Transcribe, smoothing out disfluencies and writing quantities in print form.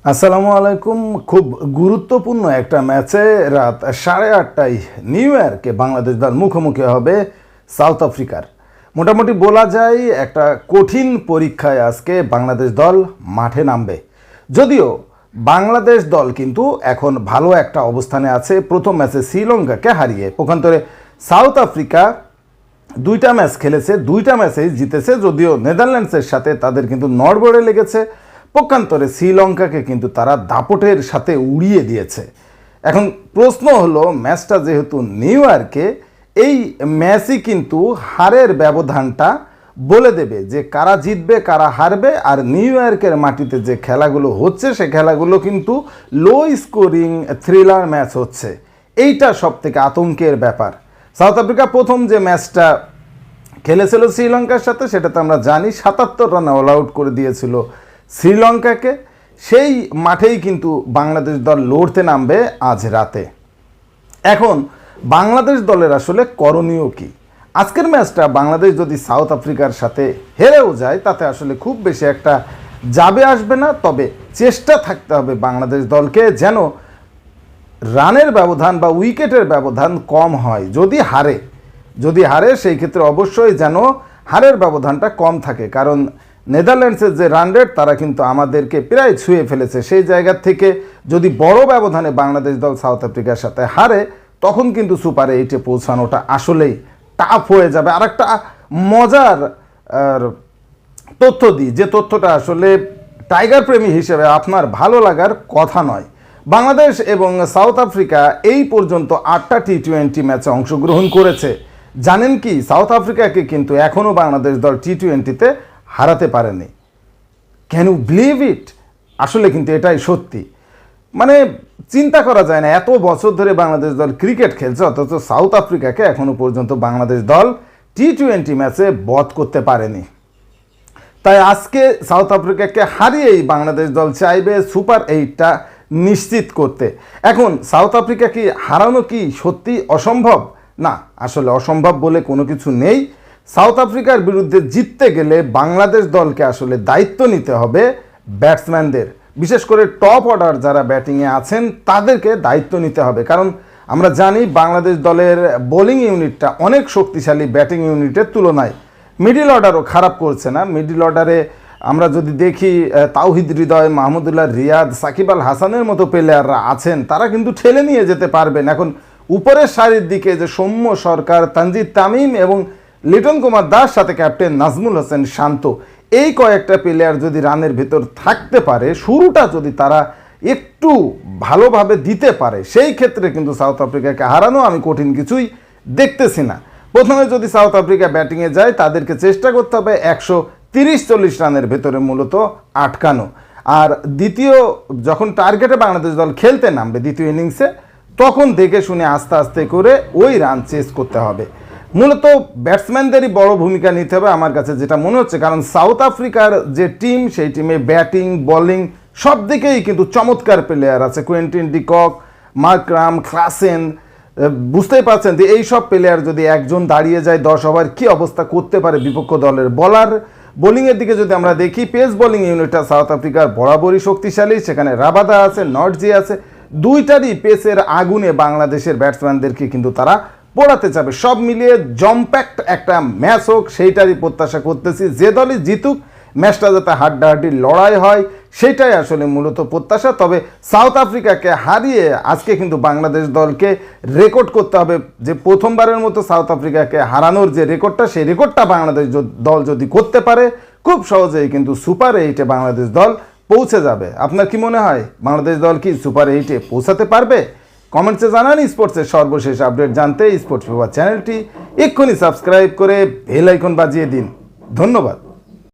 আসসালামু আলাইকুম। খুব গুরুত্বপূর্ণ একটা ম্যাচে রাত 8:30টায় নিউ ইয়র্কে বাংলাদেশ দল মুখোমুখি হবে সাউথ আফ্রিকার। মোটামুটি বলা যায় একটা কঠিন পরীক্ষায় আজকে বাংলাদেশ দল মাঠে নামবে। যদিও বাংলাদেশ দল কিন্তু এখন ভালো একটা অবস্থানে আছে, প্রথম ম্যাচে শ্রীলঙ্কাকে হারিয়ে। পক্ষান্তরে সাউথ আফ্রিকা দুইটা ম্যাচ খেলেছে, দুইটা ম্যাচেই জিতেছে। যদিও নেদারল্যান্ডসের সাথে তাদের কিন্তু নড়বড়ে লেগেছে, পক্ষান্তরে শ্রীলঙ্কাকে কিন্তু তারা দাপটের সাথে উড়িয়ে দিয়েছে। এখন প্রশ্ন হলো, ম্যাচটা যেহেতু নিউ ইয়র্কে, এই ম্যাচই কিন্তু হারের ব্যবধানটা বলে দেবে যে কারা জিতবে কারা হারবে। আর নিউ ইয়র্কের মাটিতে যে খেলাগুলো হচ্ছে সে খেলাগুলো কিন্তু লো স্কোরিং থ্রিলার ম্যাচ হচ্ছে। এইটা সব থেকে আতঙ্কের ব্যাপার। সাউথ আফ্রিকা প্রথম যে ম্যাচটা খেলেছিল শ্রীলঙ্কার সাথে, সেটা তো আমরা জানি 77 রানে অল আউট করে দিয়েছিল শ্রীলঙ্কাকে। সেই মাঠেই কিন্তু বাংলাদেশ দল লড়তে নামবে আজ রাতে। এখন বাংলাদেশ দলের আসলে করণীয় কি? আজকের ম্যাচটা বাংলাদেশ যদি সাউথ আফ্রিকার সাথে হেরেও যায় তাতে আসলে খুব বেশি একটা যাবে আসবে না, তবে চেষ্টা থাকতে হবে বাংলাদেশ দলকে যেন রানের ব্যবধান বা উইকেটের ব্যবধান কম হয়। যদি হারে সেই ক্ষেত্রে অবশ্যই যেন হারের ব্যবধানটা কম থাকে, কারণ নেদারল্যান্ডসের যে রান রেট তারা কিন্তু আমাদেরকে প্রায় ছুঁয়ে ফেলেছে। সেই জায়গা থেকে যদি বড় ব্যবধানে বাংলাদেশ দল সাউথ আফ্রিকার সাথে হারে, তখন কিন্তু সুপার 8-এ পৌঁছানোটা আসলেই টাফ হয়ে যাবে। আর একটা মজার তথ্য দিই, যে তথ্যটা আসলে টাইগার প্রেমী হিসেবে আপনার ভালো লাগার কথা নয়। বাংলাদেশ এবং সাউথ আফ্রিকা এই পর্যন্ত 8টা টি-20 ম্যাচে অংশগ্রহণ করেছে। জানেন কি, সাউথ আফ্রিকাকে কিন্তু এখনও বাংলাদেশ দল টি-20তে হারাতে পারেনি। Can you believe it? আসলে কিন্তু এটাই সত্যি। মানে চিন্তা করা যায় না, এত বছর ধরে বাংলাদেশ দল ক্রিকেট খেলছে, অথচ সাউথ আফ্রিকাকে এখনও পর্যন্ত বাংলাদেশ দল টি-20 ম্যাচে বধ করতে পারেনি। তাই আজকে সাউথ আফ্রিকাকে হারিয়েই বাংলাদেশ দল চাইবে সুপার 8টা নিশ্চিত করতে। এখন সাউথ আফ্রিকা কি হারানো কি সত্যি অসম্ভব? না, আসলে অসম্ভব বলে কোনো কিছু নেই। সাউথ আফ্রিকার বিরুদ্ধে জিততে গেলে বাংলাদেশ দলকে আসলে দায়িত্ব নিতে হবে ব্যাটসম্যানদের, বিশেষ করে টপ অর্ডার যারা ব্যাটিংয়ে আছেন তাদেরকে দায়িত্ব নিতে হবে। কারণ আমরা জানি বাংলাদেশ দলের বোলিং ইউনিটটা অনেক শক্তিশালী ব্যাটিং ইউনিটের তুলনায়। মিডল অর্ডারও খারাপ করছে না। মিডল অর্ডারে আমরা যদি দেখি তাওহিদ হৃদয়, মাহমুদুল্লাহ রিয়াদ, সাকিব আল হাসানের মতো প্লেয়াররা আছেন, তারা কিন্তু ঠেলে নিয়ে যেতে পারবেন। এখন উপরের সারির দিকে যে সৌম্য সরকার, তানজিদ তামিম এবং লিটন কুমার দাস, সাথে ক্যাপ্টেন নাজমুল হোসেন শান্ত, এই কয়েকটা প্লেয়ার যদি রানের ভেতর থাকতে পারে, শুরুটা যদি তারা একটু ভালোভাবে দিতে পারে, সেই ক্ষেত্রে কিন্তু সাউথ আফ্রিকাকে হারানো আমি কঠিন কিছুই দেখতেছি না। প্রথমে যদি সাউথ আফ্রিকা ব্যাটিংয়ে যায়, তাদেরকে চেষ্টা করতে হবে 130-40 রানের ভেতরে মূলত আটকানো। আর দ্বিতীয় যখন টার্গেটে বাংলাদেশ দল খেলতে নামবে দ্বিতীয় ইনিংসে, তখন দেখে শুনে আস্তে আস্তে করে ওই রান চেস করতে হবে। মূলত ব্যাটসম্যানদেরই বড় ভূমিকা নিতে হবে আমার কাছে যেটা মনে হচ্ছে, কারণ সাউথ আফ্রিকার যে টিম, সেই টিমে ব্যাটিং বোলিং সব দিকেই কিন্তু চমৎকার প্লেয়ার আছে। কুয়েন্টিন ডিকক, মার্করাম, ক্লাসেন, বুঝতেই পারছেন যে এই সব প্লেয়ার যদি একজন দাঁড়িয়ে যায় 10 ওভার কী অবস্থা করতে পারে বিপক্ষ দলের। বোলিংয়ের দিকে যদি আমরা দেখি, পেস বোলিং ইউনিটটা সাউথ আফ্রিকার বরাবরই শক্তিশালী। সেখানে রাবাদা আছে, নর্জি আছে, দুইটারই পেসের আগুনে বাংলাদেশের ব্যাটসম্যানদেরকে কিন্তু তারা পোড়াতে যাবে। সব মিলিয়ে জম্প্যাক্ট একটা ম্যাচ হোক, সেইটারই প্রত্যাশা করতেছি। যে দলই জিতুক, ম্যাচটা যাতে হাড্ডাহাড্ডি লড়াই হয়, সেটাই আসলে মূলত প্রত্যাশা। তবে সাউথ আফ্রিকাকে হারিয়ে আজকে কিন্তু বাংলাদেশ দলকে রেকর্ড করতে হবে যে প্রথমবারের মতো সাউথ আফ্রিকাকে হারানোর যে রেকর্ডটা, সেই রেকর্ডটা বাংলাদেশ দল যদি করতে পারে, খুব সহজেই কিন্তু সুপার 8-এ বাংলাদেশ দল পৌঁছে যাবে। আপনার কি মনে হয়, বাংলাদেশ দল কি সুপার 8-এ পৌঁছাতে পারবে? কমেন্টসে জানান। স্পোর্টসের সর্বশেষ আপডেট জানতে স্পোর্টস পেপার চ্যানেলটি এক্ষুনি সাবস্ক্রাইব করে বেল আইকন বাজিয়ে দিন। ধন্যবাদ।